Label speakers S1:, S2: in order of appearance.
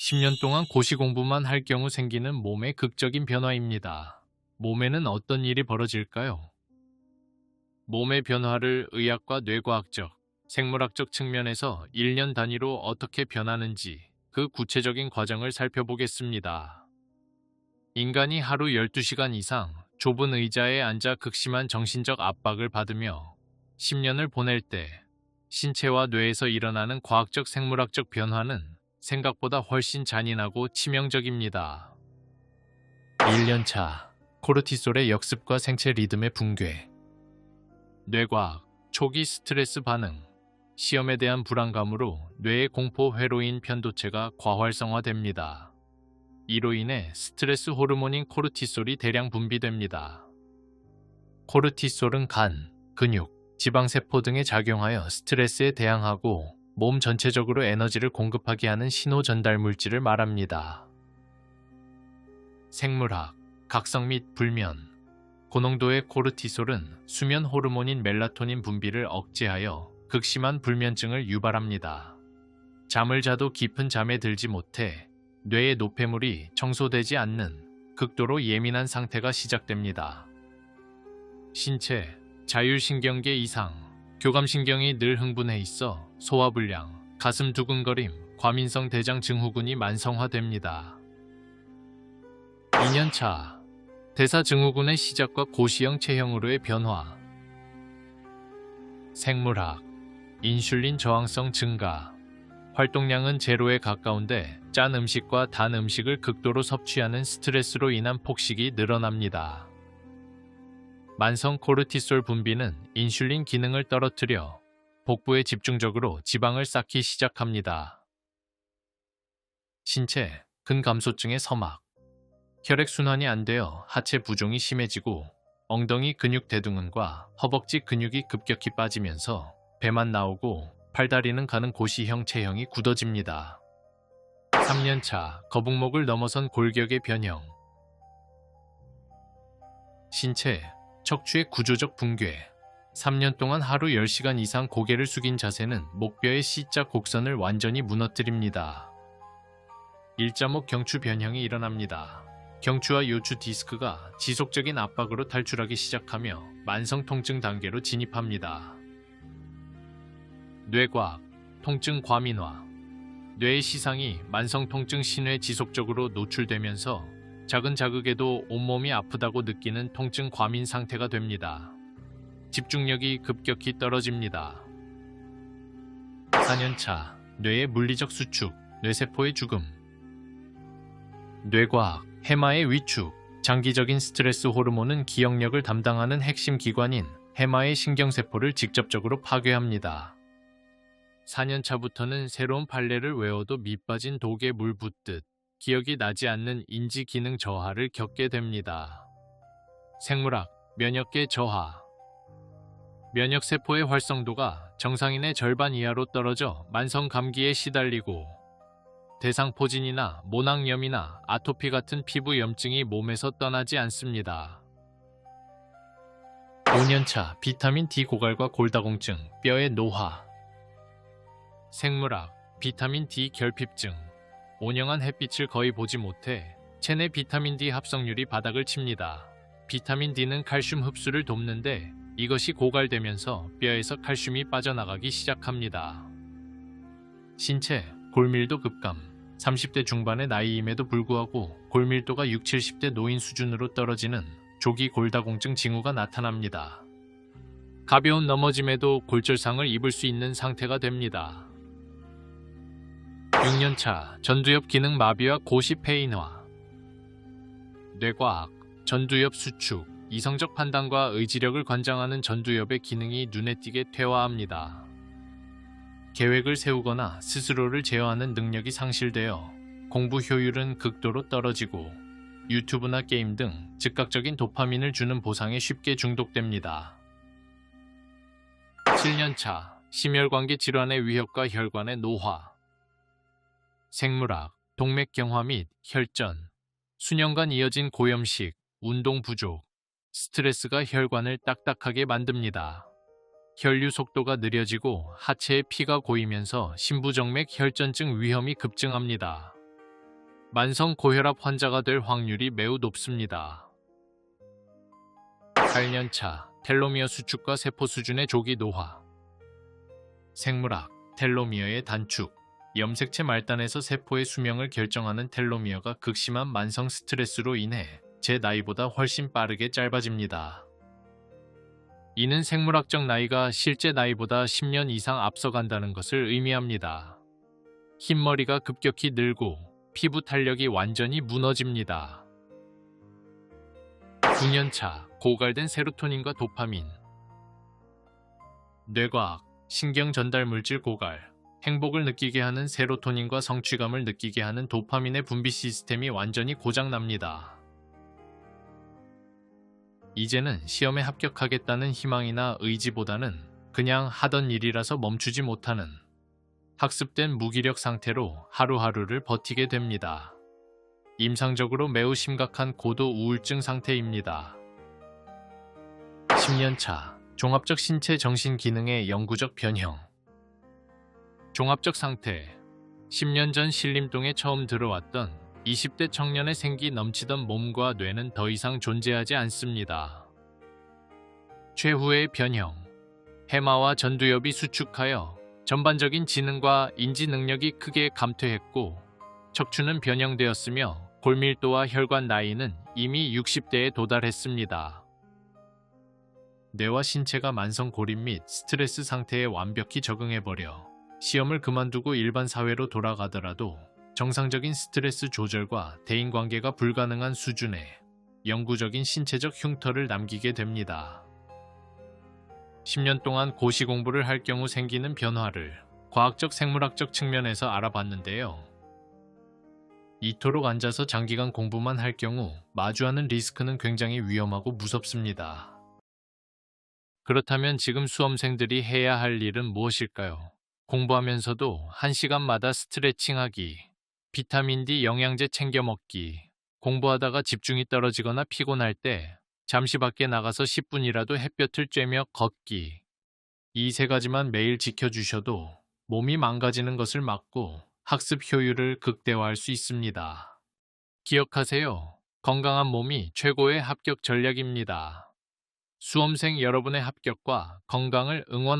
S1: 10년 동안 고시 공부만 할 경우 생기는 몸의 극적인 변화입니다. 몸에는 어떤 일이 벌어질까요? 몸의 변화를 의학과 뇌과학적, 생물학적 측면에서 1년 단위로 어떻게 변하는지 그 구체적인 과정을 살펴보겠습니다. 인간이 하루 12시간 이상 좁은 의자에 앉아 극심한 정신적 압박을 받으며 10년을 보낼 때 신체와 뇌에서 일어나는 과학적 생물학적 변화는 생각보다 훨씬 잔인하고 치명적입니다. 1년차 코르티솔의 역습과 생체 리듬의 붕괴. 뇌과학 초기 스트레스 반응. 시험에 대한 불안감으로 뇌의 공포 회로인 편도체가 과활성화됩니다. 이로 인해 스트레스 호르몬인 코르티솔이 대량 분비됩니다. 코르티솔은 간, 근육, 지방세포 등에 작용하여 스트레스에 대항하고 몸 전체적으로 에너지를 공급하게 하는 신호 전달 물질을 말합니다. 생물학, 각성 및 불면. 고농도의 코르티솔은 수면 호르몬인 멜라토닌 분비를 억제하여 극심한 불면증을 유발합니다. 잠을 자도 깊은 잠에 들지 못해 뇌의 노폐물이 청소되지 않는 극도로 예민한 상태가 시작됩니다. 신체, 자율신경계 이상, 교감신경이 늘 흥분해 있어 소화불량, 가슴 두근거림, 과민성 대장 증후군이 만성화됩니다. 2년차 대사증후군의 시작과 고시형 체형으로의 변화. 생물학, 인슐린 저항성 증가. 활동량은 제로에 가까운데 짠 음식과 단 음식을 극도로 섭취하는 스트레스로 인한 폭식이 늘어납니다. 만성 코르티솔 분비는 인슐린 기능을 떨어뜨려 복부에 집중적으로 지방을 쌓기 시작합니다. 신체, 근감소증의 서막. 혈액순환이 안 되어 하체 부종이 심해지고 엉덩이 근육 대둔근과 허벅지 근육이 급격히 빠지면서 배만 나오고 팔다리는 가는 고시형 체형이 굳어집니다. 3년차 거북목을 넘어선 골격의 변형. 신체, 척추의 구조적 붕괴. 3년 동안 하루 10시간 이상 고개를 숙인 자세는 목뼈의 C자 곡선을 완전히 무너뜨립니다. 일자목 경추 변형이 일어납니다. 경추와 요추 디스크가 지속적인 압박으로 탈출하기 시작하며 만성 통증 단계로 진입합니다. 뇌과학, 통증 과민화. 뇌의 시상이 만성 통증 신호에 지속적으로 노출되면서 작은 자극에도 온몸이 아프다고 느끼는 통증 과민 상태가 됩니다. 집중력이 급격히 떨어집니다. 4년차 뇌의 물리적 수축, 뇌세포의 죽음. 뇌과학, 해마의 위축. 장기적인 스트레스 호르몬은 기억력을 담당하는 핵심 기관인 해마의 신경세포를 직접적으로 파괴합니다. 4년차부터는 새로운 판례를 외워도 밑빠진 독에 물 붓듯 기억이 나지 않는 인지 기능 저하를 겪게 됩니다. 생물학, 면역계 저하. 면역세포의 활성도가 정상인의 절반 이하로 떨어져 만성 감기에 시달리고 대상포진이나 모낭염이나 아토피 같은 피부 염증이 몸에서 떠나지 않습니다. 5년차 비타민 D 고갈과 골다공증, 뼈의 노화. 생물학, 비타민 D 결핍증. 온영한 햇빛을 거의 보지 못해 체내 비타민 D 합성률이 바닥을 칩니다. 비타민 D는 칼슘 흡수를 돕는데 이것이 고갈되면서 뼈에서 칼슘이 빠져나가기 시작합니다. 신체, 골밀도 급감. 30대 중반의 나이임에도 불구하고 골밀도가 60, 70대 노인 수준으로 떨어지는 조기 골다공증 징후가 나타납니다. 가벼운 넘어짐에도 골절상을 입을 수 있는 상태가 됩니다. 6년차 전두엽 기능 마비와 고시 폐인화. 뇌과학, 전두엽 수축. 이성적 판단과 의지력을 관장하는 전두엽의 기능이 눈에 띄게 퇴화합니다. 계획을 세우거나 스스로를 제어하는 능력이 상실되어 공부 효율은 극도로 떨어지고 유튜브나 게임 등 즉각적인 도파민을 주는 보상에 쉽게 중독됩니다. 7년차 심혈관계 질환의 위협과 혈관의 노화. 생물학, 동맥경화 및 혈전. 수년간 이어진 고염식, 운동 부족, 스트레스가 혈관을 딱딱하게 만듭니다. 혈류 속도가 느려지고 하체에 피가 고이면서 심부정맥 혈전증 위험이 급증합니다. 만성 고혈압 환자가 될 확률이 매우 높습니다. 8년차 텔로미어 수축과 세포 수준의 조기 노화. 생물학, 텔로미어의 단축. 염색체 말단에서 세포의 수명을 결정하는 텔로미어가 극심한 만성 스트레스로 인해 제 나이보다 훨씬 빠르게 짧아집니다. 이는 생물학적 나이가 실제 나이보다 10년 이상 앞서간다는 것을 의미합니다. 흰머리가 급격히 늘고 피부 탄력이 완전히 무너집니다. 9년차 고갈된 세로토닌과 도파민. 뇌과학, 신경 전달 물질 고갈. 행복을 느끼게 하는 세로토닌과 성취감을 느끼게 하는 도파민의 분비 시스템이 완전히 고장납니다. 이제는 시험에 합격하겠다는 희망이나 의지보다는 그냥 하던 일이라서 멈추지 못하는 학습된 무기력 상태로 하루하루를 버티게 됩니다. 임상적으로 매우 심각한 고도 우울증 상태입니다. 10년차 종합적 신체 정신 기능의 영구적 변형. 종합적 상태. 10년 전 신림동에 처음 들어왔던 20대 청년의 생기 넘치던 몸과 뇌는 더 이상 존재하지 않습니다. 최후의 변형. 해마와 전두엽이 수축하여 전반적인 지능과 인지 능력이 크게 감퇴했고 척추는 변형되었으며 골밀도와 혈관 나이는 이미 60대에 도달했습니다. 뇌와 신체가 만성 고립 및 스트레스 상태에 완벽히 적응해버려 시험을 그만두고 일반 사회로 돌아가더라도 정상적인 스트레스 조절과 대인관계가 불가능한 수준의 영구적인 신체적 흉터를 남기게 됩니다. 10년 동안 고시 공부를 할 경우 생기는 변화를 과학적 생물학적 측면에서 알아봤는데요. 이토록 앉아서 장기간 공부만 할 경우 마주하는 리스크는 굉장히 위험하고 무섭습니다. 그렇다면 지금 수험생들이 해야 할 일은 무엇일까요? 공부하면서도 1시간마다 스트레칭하기, 비타민 D 영양제 챙겨 먹기, 공부하다가 집중이 떨어지거나 피곤할 때 잠시 밖에 나가서 10분이라도 햇볕을 쬐며 걷기. 이 3가지만 매일 지켜주셔도 몸이 망가지는 것을 막고 학습 효율을 극대화할 수 있습니다. 기억하세요. 건강한 몸이 최고의 합격 전략입니다. 수험생 여러분의 합격과 건강을 응원합니다.